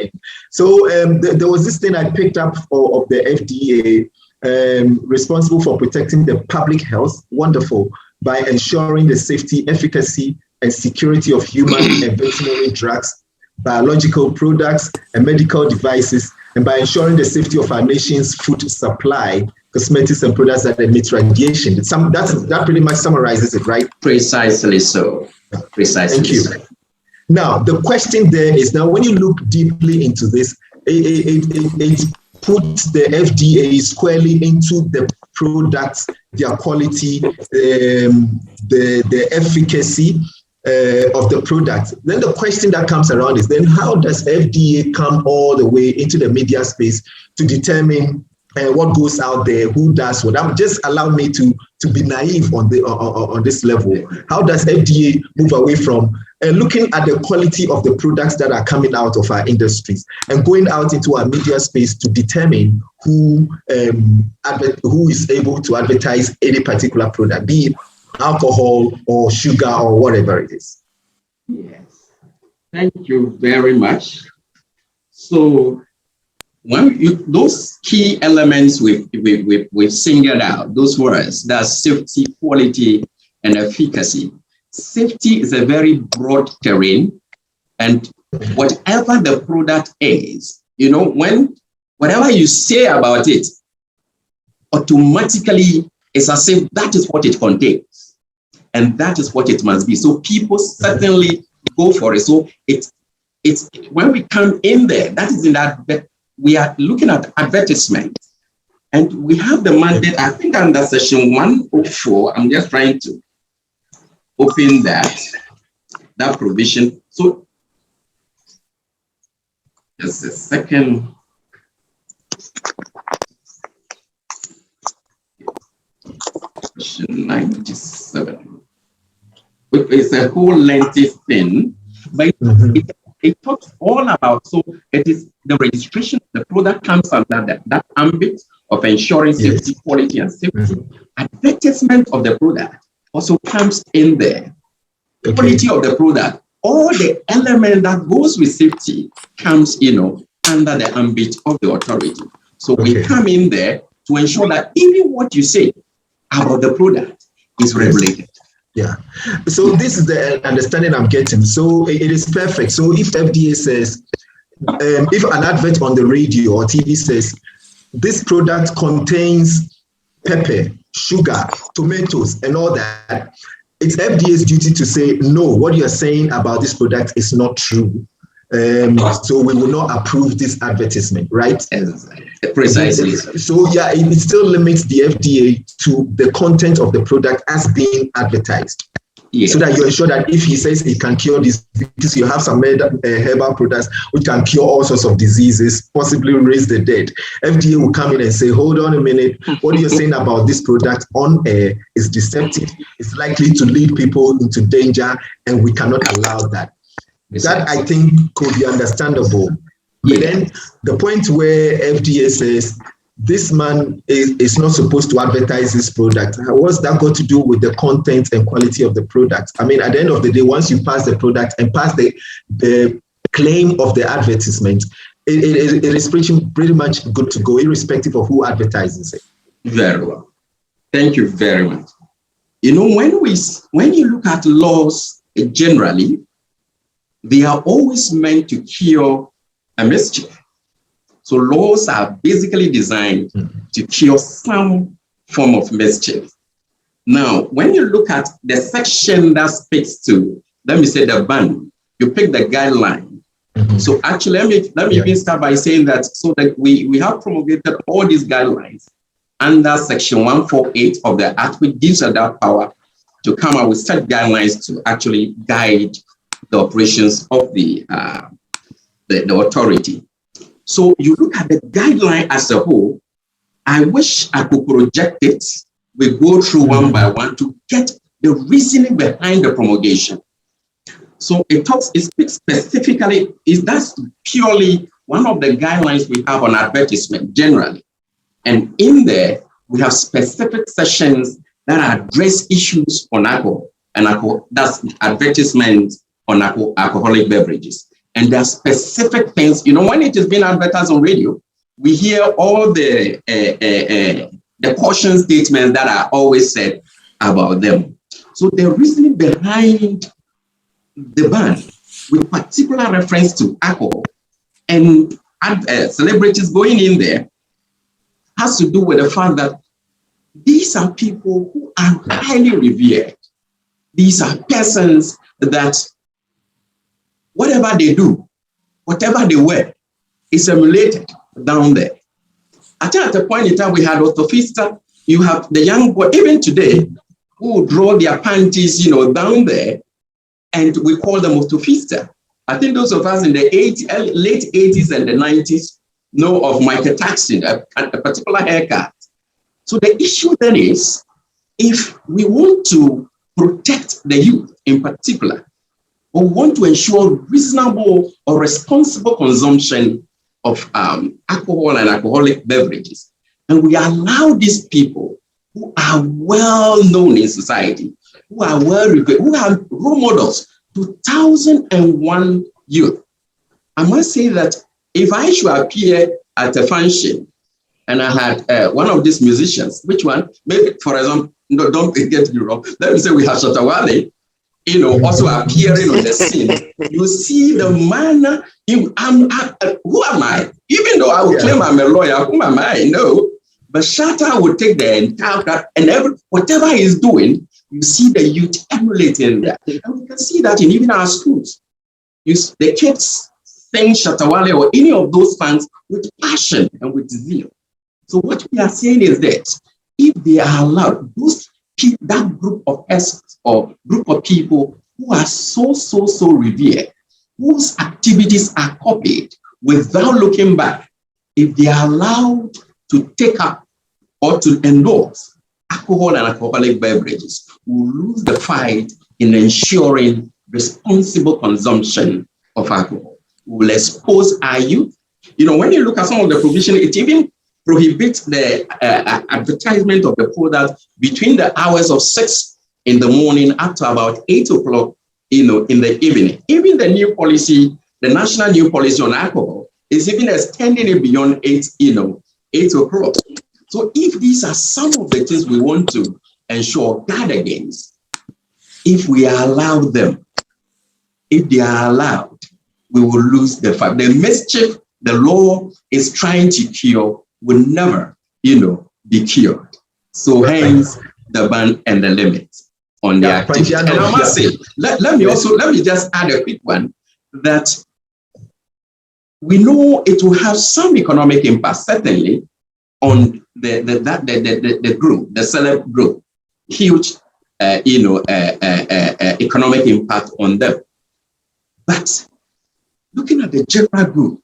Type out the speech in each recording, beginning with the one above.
morning. So there was this thing I picked up of the FDA, responsible for protecting the public health. Wonderful. By ensuring the safety, efficacy, and security of human and veterinary drugs, biological products, and medical devices, and by ensuring the safety of our nation's food supply, cosmetics, and products that emit radiation. That pretty much summarizes it, right? Precisely so. Precisely. Thank you. So. Now, the question there is, now when you look deeply into this, it puts the FDA squarely into the products, their quality, the efficacy of the product. Then the question that comes around is, then how does FDA come all the way into the media space to determine what goes out there, who does what? Just allow me to be naive on this level. How does FDA move away from looking at the quality of the products that are coming out of our industries and going out into our media space to determine who is able to advertise any particular product, be it alcohol or sugar or whatever it is? Yes, thank you very much. So those key elements we've singled out, those words, that's safety, quality, and efficacy. Safety is a very broad terrain, and whatever the product is, whatever you say about it, automatically it's as if that is what it contains, and that is what it must be. So people certainly go for it. So it's when we come in there, that is in that we are looking at advertisement, and we have the mandate, I think under section 104, I'm just trying to open that provision. So just a second. Section 97. It's a whole lengthy thing, but it talks all about, so it is the registration of the product comes under that ambit of ensuring safety, quality, and safety. Advertisement of the product also comes in there. Quality of the product, all the element that goes with safety comes, under the ambit of the authority. So we come in there to ensure that even what you say about the product is regulated. Yeah. So this is the understanding I'm getting. So it is perfect. So if FDA says, if an advert on the radio or TV says, this product contains pepper, sugar, tomatoes, and all that, it's FDA's duty to say, no, what you're saying about this product is not true. So we will not approve this advertisement, right? Precisely. So yeah, it still limits the FDA to the content of the product as being advertised. Yes. So that you ensure that if he says it can cure this, because you have some herbal products which can cure all sorts of diseases, possibly raise the dead, FDA will come in and say, hold on a minute, what you're saying about this product on air is deceptive, it's likely to lead people into danger, and we cannot allow that. That, I think, could be understandable. But then the point where FDA says, this man is not supposed to advertise this product, what's that got to do with the content and quality of the product? I mean, at the end of the day, once you pass the product and pass the claim of the advertisement, it is pretty much good to go, irrespective of who advertises it. Very well. Thank you very much. When you look at laws generally, they are always meant to cure a mischief. So laws are basically designed to cure some form of mischief. Now, when you look at the section that speaks to, let me say, the ban, you pick the guideline. So actually, let me even start by saying that, so that we have promulgated all these guidelines under section 148 of the Act, which gives us that power to come up with set guidelines to actually guide the operations of the authority. So you look at the guideline as a whole. I wish I could project it. We go through one by one to get the reasoning behind the promulgation. So it speaks specifically, that's purely one of the guidelines we have on advertisement generally. And in there, we have specific sections that address issues on alcohol, and alcohol, that's advertisement on alcoholic beverages. And there are specific things, when it is being advertised on radio, we hear all the caution statements that are always said about them. So the reasoning behind the ban, with particular reference to alcohol and celebrities going in there, has to do with the fact that these are people who are highly revered. These are persons that whatever they do, whatever they wear, is emulated down there. I think at the point in time we had Autofista, you have the young boy, even today, who draw their panties, down there, and we call them Autofista. I think those of us in the late 80s and the 90s know of Michael Jackson, a particular haircut. So the issue then is, if we want to protect the youth in particular, or want to ensure reasonable or responsible consumption of alcohol and alcoholic beverages, and we allow these people who are well known in society, who are well regarded, who have role models to 1,001 youth. I must say that if I should appear at a function and I had one of these musicians, which one? Maybe, for example, no, don't get me wrong. Let me say we have Shatawale, also appearing on the scene. You see the manner. Who am I? Even though I would claim I'm a lawyer, who am I? No. But Shatta would take the entire and whatever he's doing, you see the youth emulating that. And we can see that in even our schools. The kids sing Shatawale or any of those songs with passion and with zeal. So what we are saying is that if they are allowed, that group of persons or group of people who are so revered, whose activities are copied without looking back, if they are allowed to take up or to endorse alcohol and alcoholic beverages, we will lose the fight in ensuring responsible consumption of alcohol. We will expose our youth. When you look at some of the provision, it even prohibits the advertisement of the product between the hours of 6 in the morning up to about 8 o'clock, in the evening. Even the new policy, the national new policy on alcohol, is even extending it beyond 8 o'clock. So if these are some of the things we want to ensure, guard against, if we allow them, if they are allowed, we will lose the fight. The mischief the law is trying to cure will never, be cured. So hence the ban and the limit on the activity. And I must say, let me just add a quick one, that we know it will have some economic impact, certainly, on the group, the celeb group, huge, economic impact on them. But looking at the general group,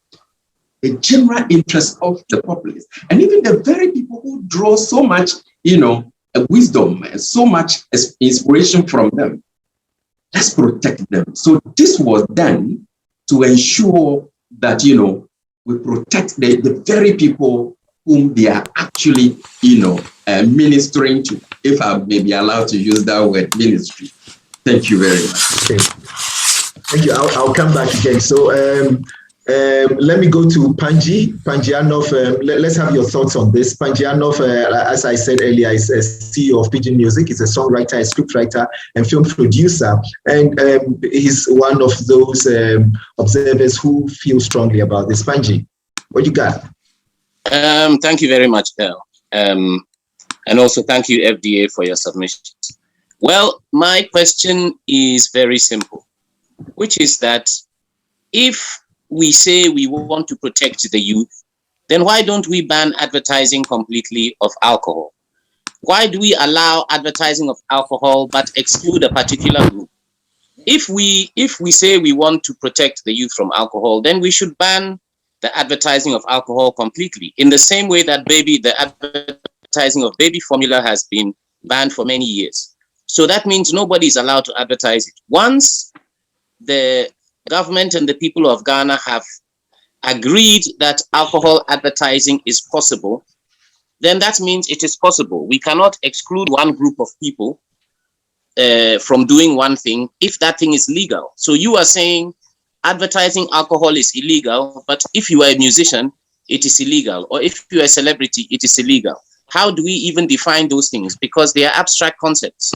the general interest of the populace, and even the very people who draw so much, wisdom and so much inspiration from them, let's protect them. So this was done to ensure that, we protect the very people whom they are actually, ministering to, if I may be allowed to use that word, ministry. Thank you very much. Okay. Thank you. I'll come back again. So let me go to Panji Anov. Let's have your thoughts on this. Panji Anov, as I said earlier, is a CEO of Pigeon Music. He's a songwriter, a scriptwriter, and film producer. And he's one of those observers who feel strongly about this. Panji, what you got? Thank you very much, Earl. And also thank you, FDA, for your submissions. Well, my question is very simple, which is that if we say we want to protect the youth, then why don't we ban advertising completely of alcohol? Why do we allow advertising of alcohol but exclude a particular group? If we say we want to protect the youth from alcohol, then we should ban the advertising of alcohol completely, in the same way that the advertising of baby formula has been banned for many years. So that means nobody is allowed to advertise it. Once the government and the people of Ghana have agreed that alcohol advertising is possible, then that means it is possible. We cannot exclude one group of people from doing one thing if that thing is legal. So you are saying advertising alcohol is illegal, but if you are a musician, it is illegal, or if you are a celebrity, it is illegal. How do we even define those things? Because they are abstract concepts.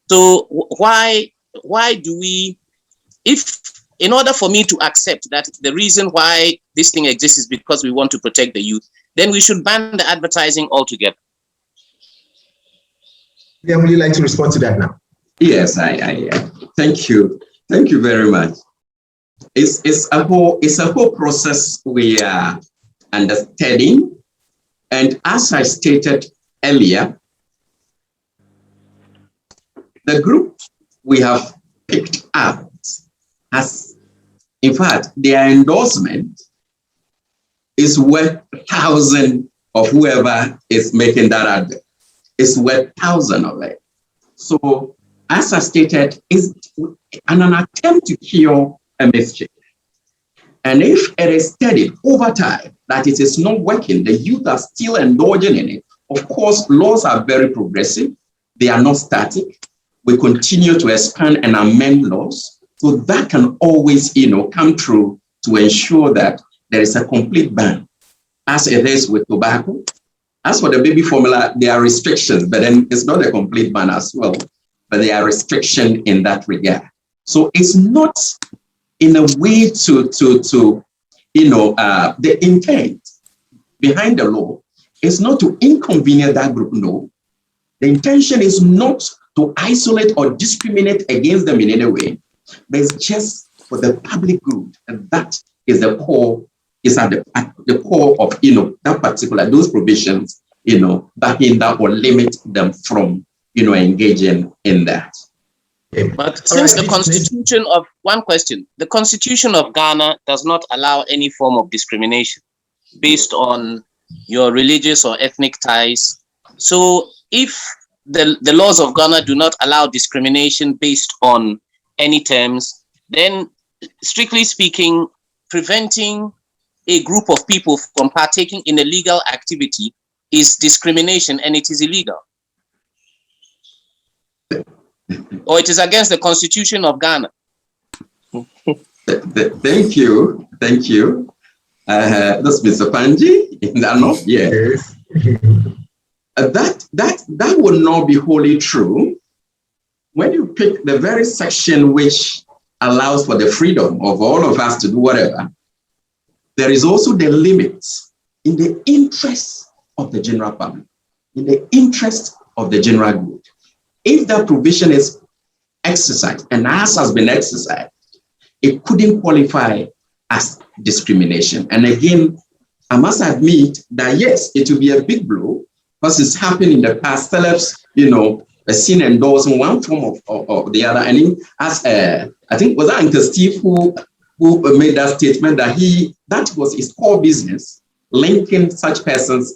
So why do we, if in order for me to accept that the reason why this thing exists is because we want to protect the youth, then we should ban the advertising altogether. Yeah, would you like to respond to that now? Yes, I thank you. Thank you very much. It's a whole process we are understanding. And as I stated earlier, the group we have picked up has, in fact, their endorsement is worth 1,000 of whoever is making that advert. It's worth 1,000 of it. So, as I stated, it's an attempt to cure a mischief. And if it is studied over time that it is not working, the youth are still indulging in it. Of course, laws are very progressive. They are not static. We continue to expand and amend laws. So that can always, come true to ensure that there is a complete ban, as it is with tobacco. As for the baby formula, there are restrictions, but then it's not a complete ban as well. But there are restrictions in that regard. So it's not in a way the intent behind the law is not to inconvenience that group, no. The intention is not to isolate or discriminate against them in any way, but it's just for the public good. And that is the core, is at the core of, that particular, those provisions, that hinder or limit them from, engaging in that. But since the constitution of, one question, the constitution of Ghana does not allow any form of discrimination based on your religious or ethnic ties. So if the laws of Ghana do not allow discrimination based on any terms, then strictly speaking, preventing a group of people from partaking in a legal activity is discrimination, and it is illegal. Or it is against the constitution of Ghana. Thank you. Thank you. That's Mr. Panji. Yes. That would not be wholly true. When you pick the very section which allows for the freedom of all of us to do whatever, there is also the limit in the interest of the general public, in the interest of the general good. If that provision is exercised, and as has been exercised, it couldn't qualify as discrimination. And again, I must admit that yes, it will be a big blow because it's happened in the past. Celebs, seen endorsing one form of the other. And as I think was that Uncle Steve who made that statement that that was his core business, linking such persons,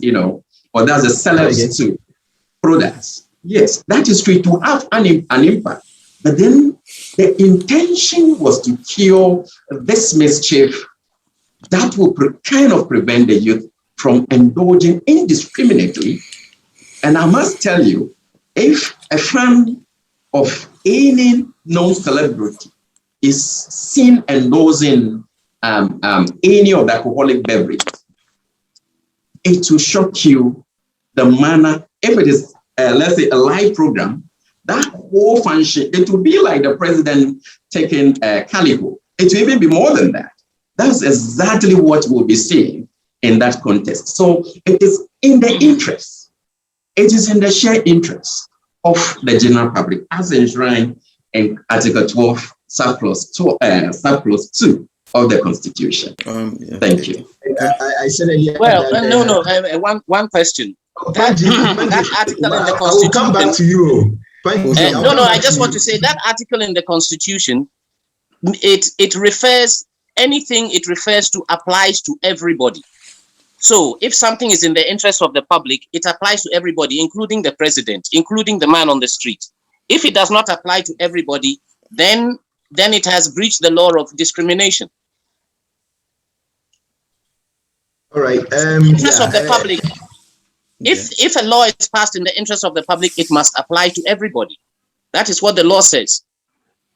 or that's the celebs to products. Yes, that is true, to have an impact. But then the intention was to cure this mischief that will kind of prevent the youth from indulging indiscriminately. And I must tell you, if a fan of any known celebrity is seen endorsing any of the alcoholic beverages, it will shock you the manner, if it is let's say a live program, that whole function, it will be like the president taking calico. It will even be more than that. That's exactly what we'll be seeing in that context. So it is in the interest, it is in the shared interest of the general public, as enshrined in Article 12, subclause 2 of the Constitution. Thank you. I said earlier. Well, one question. That article in the Constitution. I will come back to you. I just want to say that article in the Constitution, it refers, anything it refers to applies to everybody. So if something is in the interest of the public, it applies to everybody, including the president, including the man on the street. If it does not apply to everybody, then it has breached the law of discrimination. All right. Interest of the public. If a law is passed in the interest of the public, it must apply to everybody. That is what the law says.